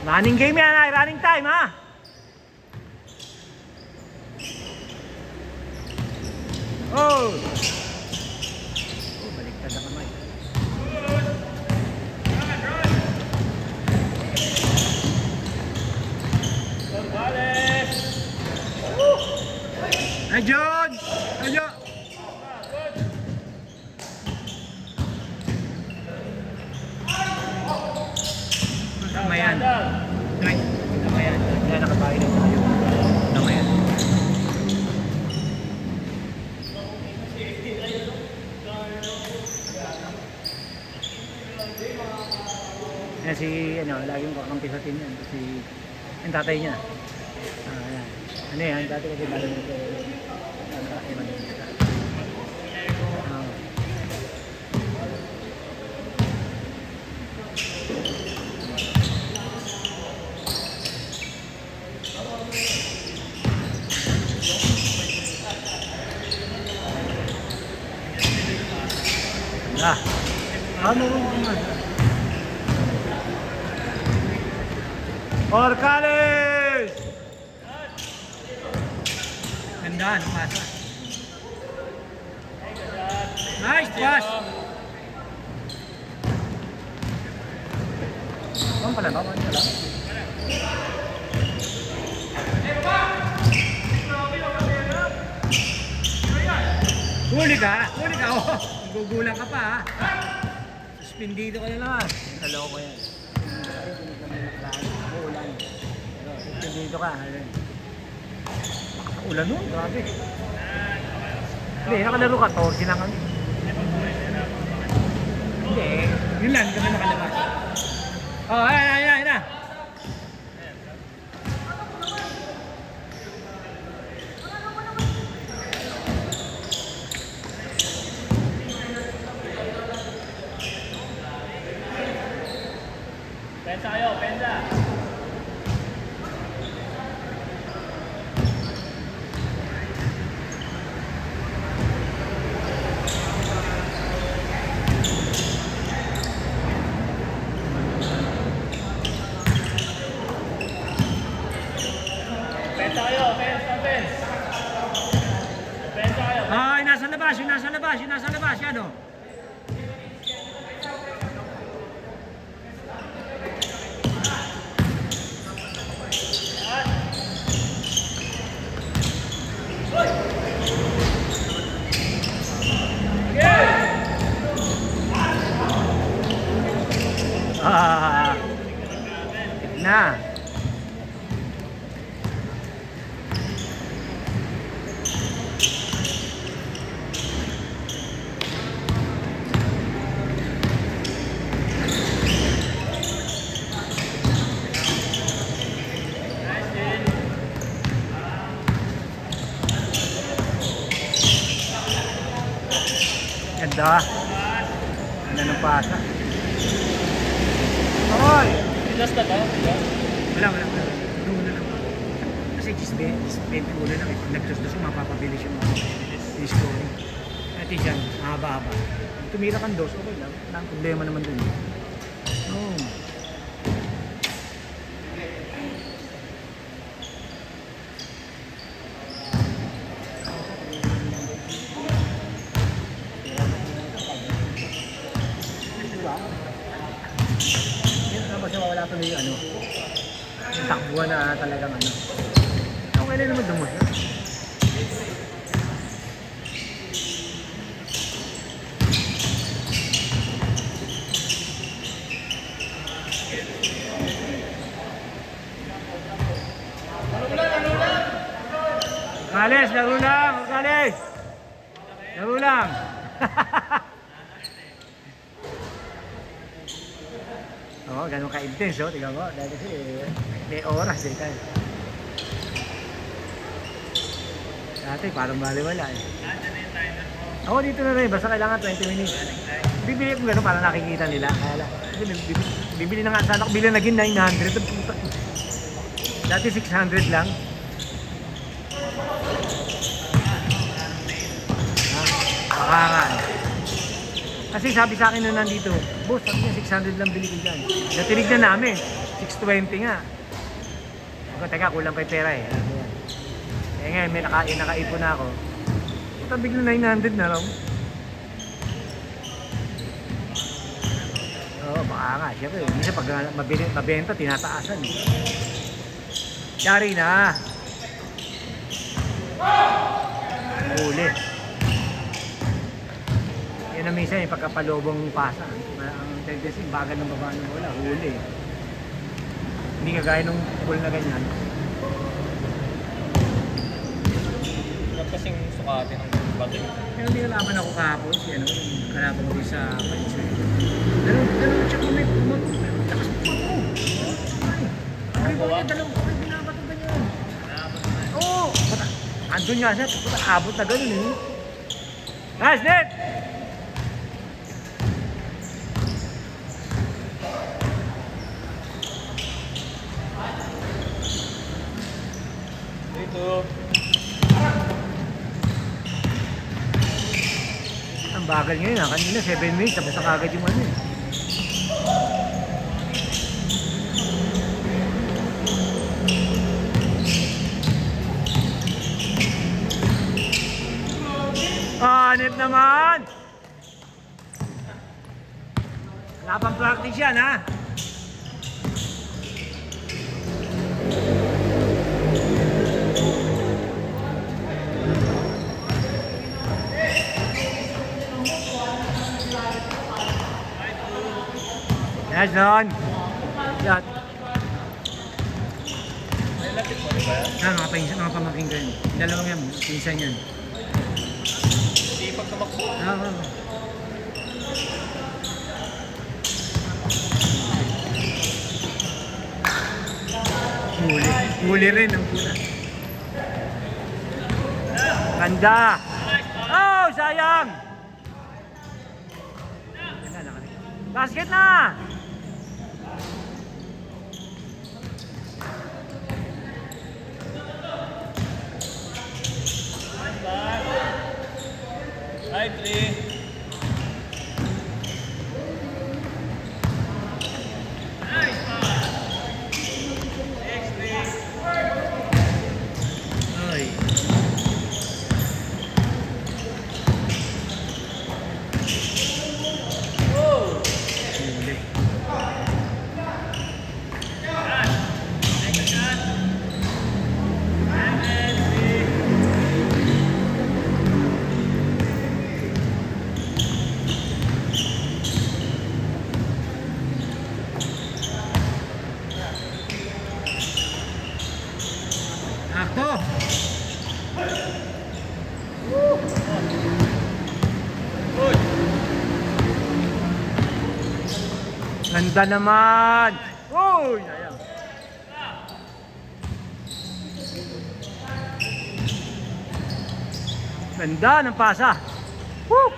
Running game yan ay, running time ha. Oh! Oh, baliktad na kamay. Ay, John! Ay, John! Tamayan. Tamayan. Kaya nakabahay na tayo. Tamayan. Yan si, laging kakampi sa team yan. Si, yung tatay niya. Yan. Ano yan, dati kasi bala nito. Ano naman? Orcales! Ganda, pasa. Nice pass! Saan pala ba? Huli ka? Huli ka? Oh, gugulang ka pa ha? Suspindido ka na naman. Naloko ko yan. Ulan. Suspindido ka. Ulan nun, grabe. Hindi, nakalaro ka. Torsi na kami. Hindi, yun lang kami nakalabas. Oh, ayan na. Pensa kayo, pensa. Pensa kayo, pensa. Pensa kayo. Ay, nasa labas, yan o. Na. Ganda. Ganda ng pasa. Hoy! Last na ba? Wala. Doon na lang. Kasi 20 ulo lang. Pag nag-dos mapapabilis yung mga scoring. At yan, mahaba-haba. Tumira kang dos, okay lang. Wala ang problema naman dun. Oh. Wala tuloy yung yung takbuhan na talagang okay lang naman dumos. Orcales, laro lang! Orcales! Laro lang! Oo, ganun ka-intense, oh. Tingnan mo. Dahil kasi, may oras eh tayo. Dati, parang baliwala eh. Oo, dito na rin. Basta kailangan 20 minutes. Bibili ko gano'n para nakikita nila. Bibili na nga sana ako. Bili na naging 900. Dati 600 lang. Baka kasi sabi sa akin nung nandito, boss, sabi niya 600 lang bili ko dyan. Natinig na namin. 620 nga. Ako, teka, kulang pa yung pera eh. Eh ngayon, may nakaipon na ako. Puta, bigla 900 na lang. Oo, baka nga. Siyempre, minsan pag mabenta, tinataasan eh. Yari na. Huli. Yan ang minsan yung pagkapalobong pasa. Ang tendency, bagal ng baba ng bola. Huli. Hindi kagaya nung pool na ganyan. Huwag kasing sukatin ng bato. Pero hindi nalaman ako kahapon. Ano, kalaban ko sa Valenzuela. Dalawang siya kumit. Lakas mo ako. Ay, dalawang binabato ganyan. Oo. Andun nga siya. Abot na ganun eh. Nice, net! Dito. Ang bagal ngayon ha. Kanina 7 minutes. Tapos na kagad yung ano eh. Net naman! Wala pang practice yan ha. Yes, Don. Yan. Mga pamangking ko yun. Dalawang yan, pinsan yun. Pag tumakbo. Huli rin ang pula. Ganda! Oh, sayang! Basket na! Hi, 3. Ako! Ganda naman! Uy! Ayan. Ganda ng pasa! Woo!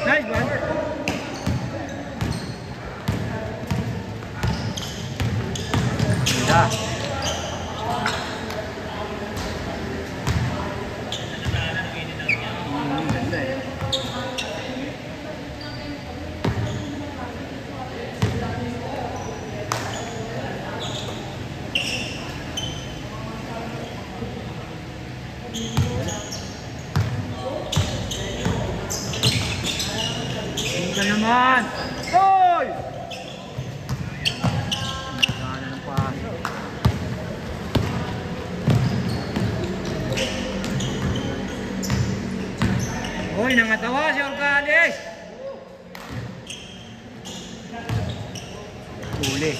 Nice one. Yeah. Ganda eh. Ika naman! Hoy! Ang ng paso. Uy, nangatawa si Orcales. Huli.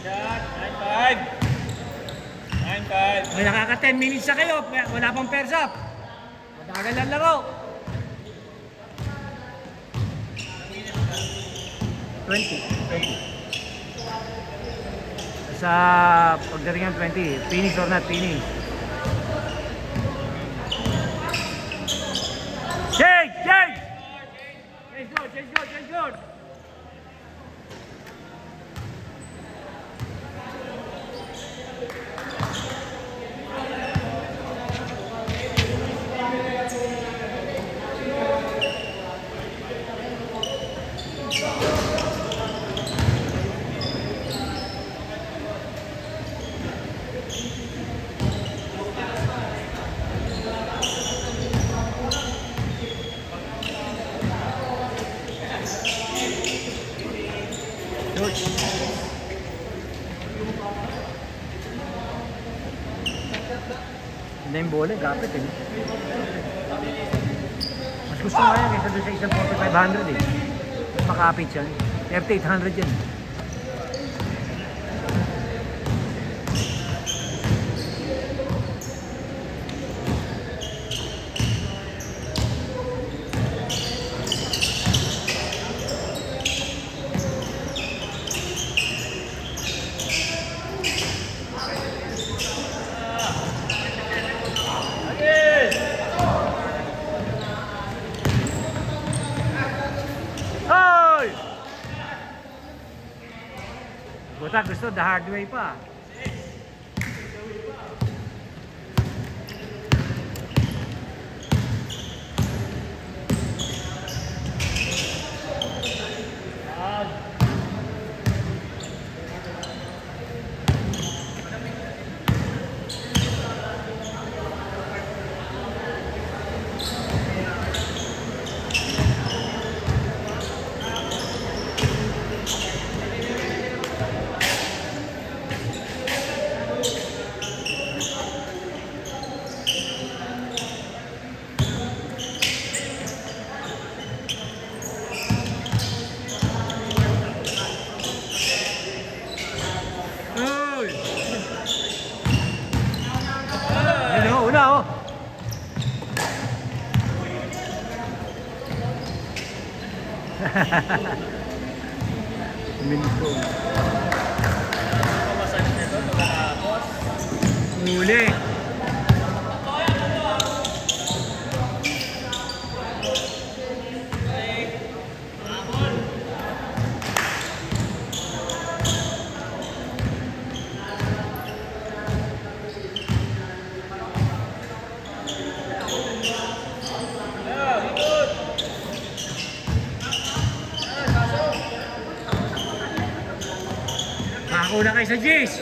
Shot. 9-5. 9-5. May nakaka 10 minutes na kayo. Wala pang persa. Matagal lang laro. 20. Sa pagdating ng 20, finish or not finish. Change! Change! Change good! Change good! Change good! Hindi yung bola, gapit eh. Mas gusto nga yan kaysa doon sa isang 4,500 eh. Mas makapit yan. 3800 yan. Buta gusto the hard way pa. Una oh. Minto. Pamasan nito, nakakapos. Huli. Una kayo sa G's.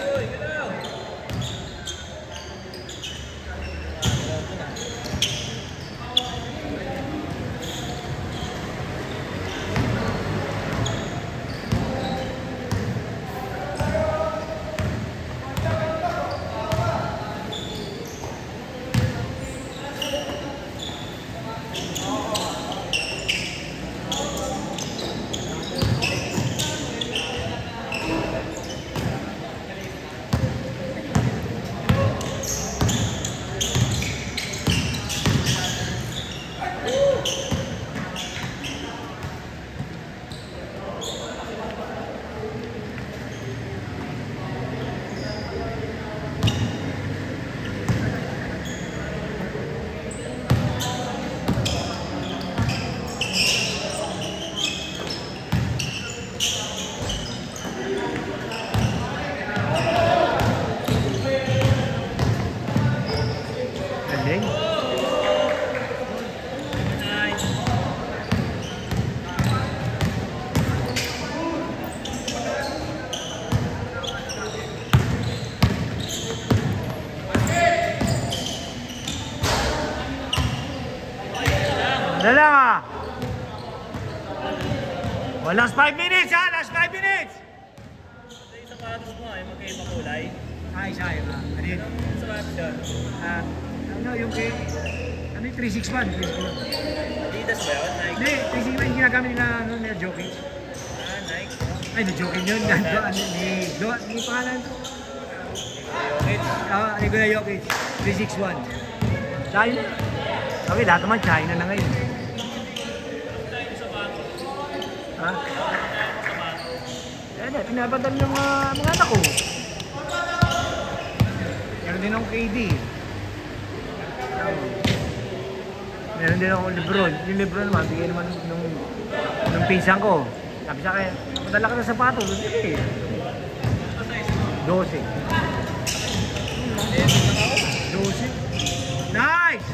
Dala nga. Well, last 5 minutes ha, last 5 minutes. Sa isang sapatos mo ay magkaiba kulay. Ay, sayang ha. Ano yun? Sapatos yun. Ano, yung kay... Ano yung 361? 361. Adidas ba yun? Nike? Hindi, 361 yung ginagamit nila, ano, nila Jokic. Ah, Nike. Ay, na Jokic yun. Ni pangalan. Jokic. Nikola Jokic. 361. China. Okay, lahat naman China na ngayon. Ha? Eh, pinapadal ng mga anak ko. Meron din akong KD. Meron din akong Lebron. Yung Lebron naman, bigay naman nung pinsan ko. Sabi sa akin, madala ka ng sapatos. Sige. 12. 12. Nice!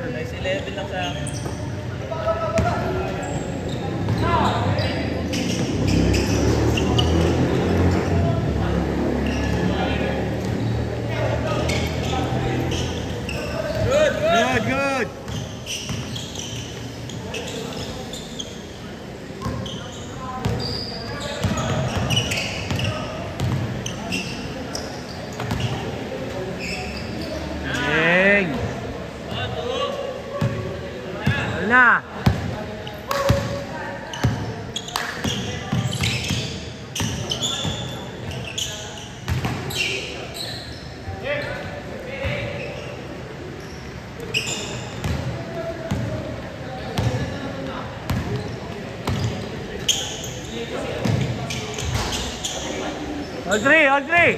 Size 11 lang sa akin. Good, good! Dang! Wala na! All three, all three!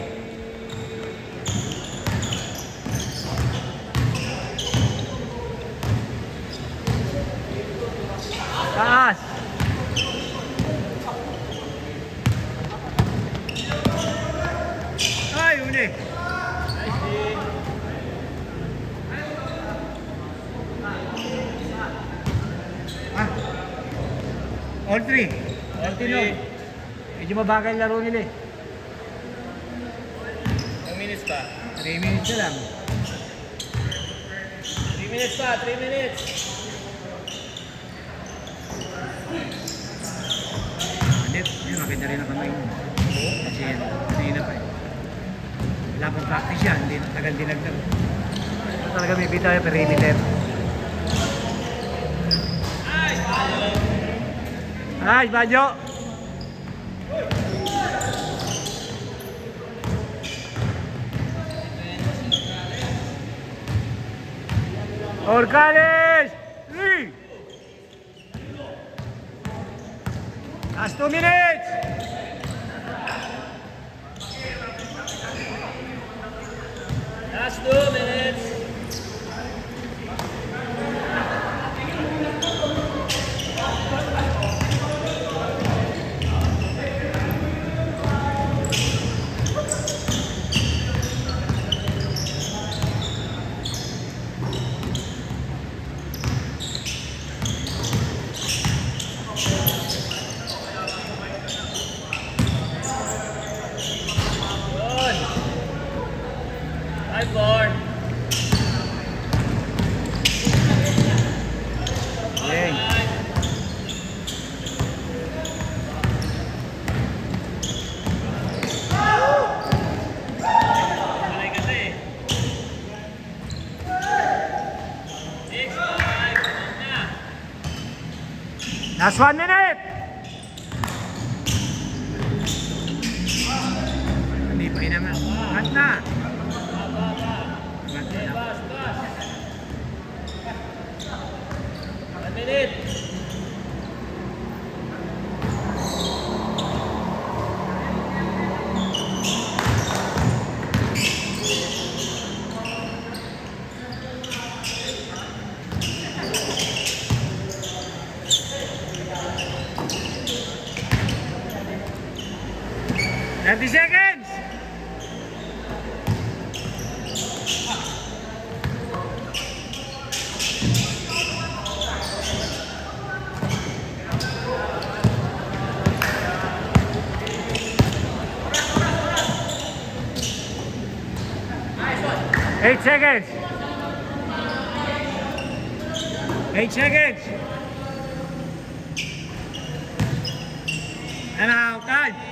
Taas! Ay, uli! Ah. All three. All three. Medyo mabagal yung laro nila eh. Ilang minutes pa? 3 minutes na lang. 3 minutes pa, 3 minutes. Hindi, maganda rin ang kamay mo. Kasi yan, kanina pa eh. Wala pang practice yan, hindi tagal dinagdag. Ito talaga may bitaw yung perimeter. Nice, Bajo! Orcales! 3! Last 2 minutes! Last 2 minutes. High board. Okay. Malay kasi. 6-5. Na. Last 1 minute! Hindi pa rin naman. Cut na! Cut na. Bas, bas. 1 minute. Thirty seconds! Eight seconds! 8 seconds! And out, time!